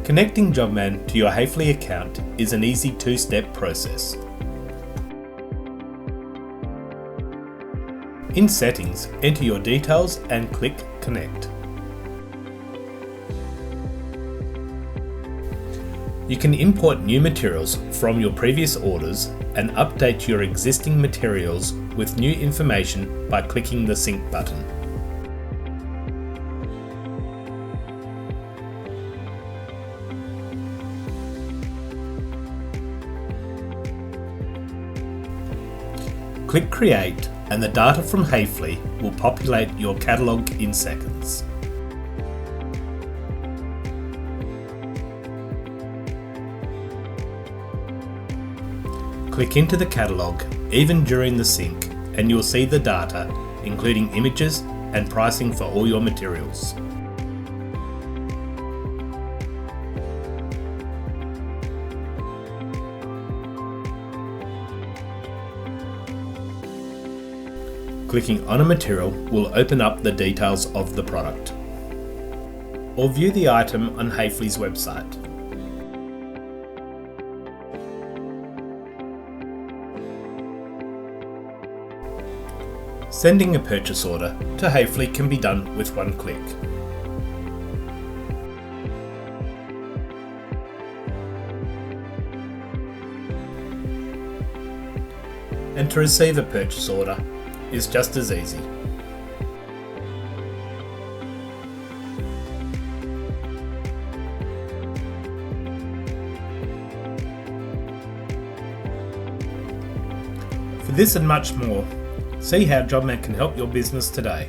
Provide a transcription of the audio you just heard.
Connecting JobMan to your Hafele account is an easy two-step process. In Settings, enter your details and click Connect. You can import new materials from your previous orders and update your existing materials with new information by clicking the Sync button. Click Create and the data from Hafele will populate your catalogue in seconds. Click into the catalogue even during the sync and you'll see the data, including images and pricing for all your materials. Clicking on a material will open up the details of the product. Or view the item on Hafele's website. Sending a purchase order to Hafele can be done with one click. And to receive a purchase order is just as easy. For this and much more, see how JobMan can help your business today.